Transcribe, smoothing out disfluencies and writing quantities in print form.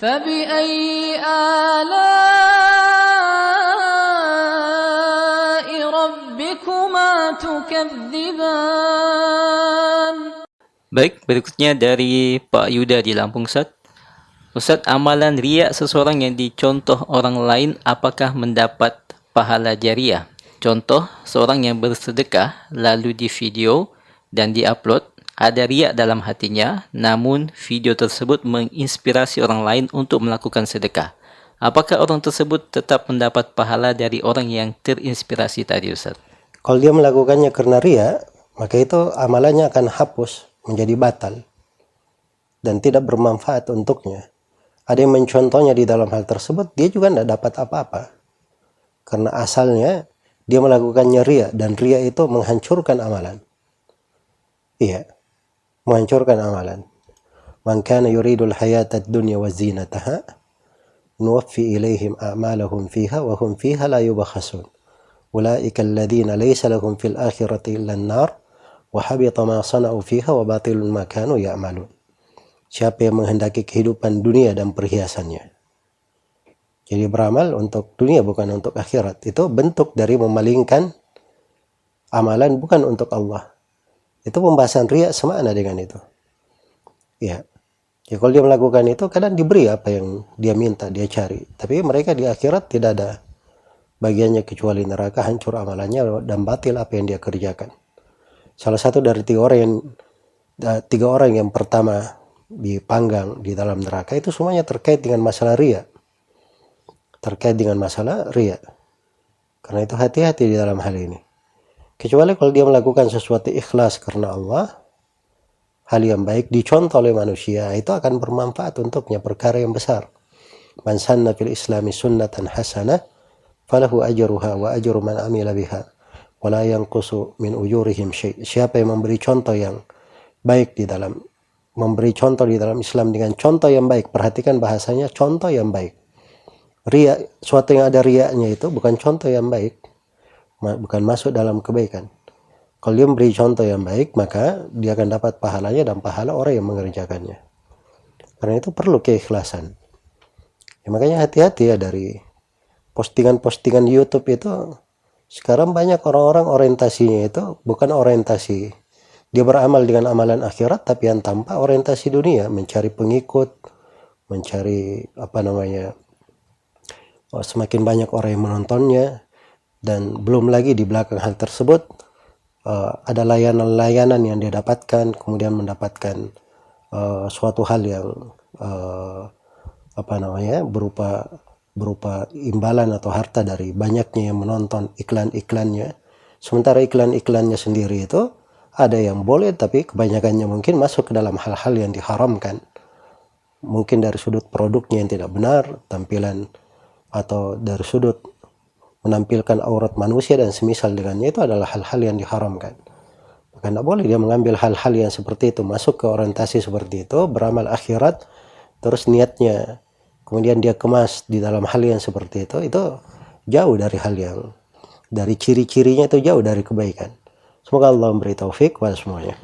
فبأي آلاء ربكما تكذبان. Baik, berikutnya dari Pak Yuda di Lampung, Ustaz. Ustaz, amalan riya seseorang yang dicontoh orang lain apakah mendapat pahala jariah? Contoh, seorang yang bersedekah lalu di video dan diupload, ada riya dalam hatinya, namun video tersebut menginspirasi orang lain untuk melakukan sedekah. Apakah orang tersebut tetap mendapat pahala dari orang yang terinspirasi tadi, Ustaz? Kalau dia melakukannya karena riya, maka itu amalannya akan hapus, menjadi batal, dan tidak bermanfaat untuknya. Ada yang mencontohnya di dalam hal tersebut, dia juga tidak dapat apa-apa. Karena asalnya dia melakukannya riya, dan riya itu menghancurkan amalan. Iya, menghancurkan amalan. Man kana yuridul hayatad dunya wa zinataha nuwaffi ilaihim a'malahum fiha wa hum fiha la yubakhasun. Ulaika alladhina laysa lahum fil akhirati illa an-nar wa habita ma sana'u fiha wa batilun ma kanu ya'malun. Siapa yang menghendaki kehidupan dunia dan perhiasannya, jadi beramal untuk dunia bukan untuk akhirat, itu bentuk dari memalingkan amalan bukan untuk Allah. Itu pembahasan riya semakna dengan itu. Ya. Ya, kalau dia melakukan itu kadang diberi apa yang dia minta, dia cari. Tapi mereka di akhirat tidak ada bagiannya kecuali neraka, hancur amalannya dan batil apa yang dia kerjakan. Salah satu dari tiga orang yang pertama dipanggang di dalam neraka itu semuanya terkait dengan masalah riya. Terkait dengan masalah riya. Karena itu hati-hati di dalam hal ini. Kecuali kalau dia melakukan sesuatu ikhlas karena Allah, hal yang baik dicontoh oleh manusia, itu akan bermanfaat untuknya, perkara yang besar. Man sanna fil islami sunnatan hasanah falahu ajruha wa ajru man amila biha wa la yanqusu min ujurihim syai'. Siapa yang memberi contoh yang baik di dalam Islam dengan contoh yang baik, perhatikan bahasanya contoh yang baik. Riya, suatu yang ada riyanya itu bukan contoh yang baik, bukan masuk dalam kebaikan. Kalau dia memberi contoh yang baik, maka dia akan dapat pahalanya dan pahala orang yang mengerjakannya. Karena itu perlu keikhlasan. Ya, makanya hati-hati ya dari postingan-postingan YouTube itu. Sekarang banyak orang-orang orientasinya itu bukan orientasi dia beramal dengan amalan akhirat, tapi yang tanpa orientasi dunia, mencari pengikut, mencari semakin banyak orang yang menontonnya, dan belum lagi di belakang hal tersebut ada layanan-layanan yang dia dapatkan, kemudian mendapatkan suatu hal yang berupa imbalan atau harta dari banyaknya yang menonton iklan-iklannya. Sementara iklan-iklannya sendiri itu ada yang boleh, tapi kebanyakannya mungkin masuk ke dalam hal-hal yang diharamkan. Mungkin dari sudut produknya yang tidak benar, tampilan, atau dari sudut menampilkan aurat manusia dan semisal dengannya, itu adalah hal-hal yang diharamkan. Maka tidak boleh dia mengambil hal-hal yang seperti itu, masuk ke orientasi seperti itu, beramal akhirat, terus niatnya kemudian dia kemas di dalam hal yang seperti itu jauh dari hal yang, dari ciri-cirinya itu jauh dari kebaikan. Semoga Allah memberi taufik kepada semuanya.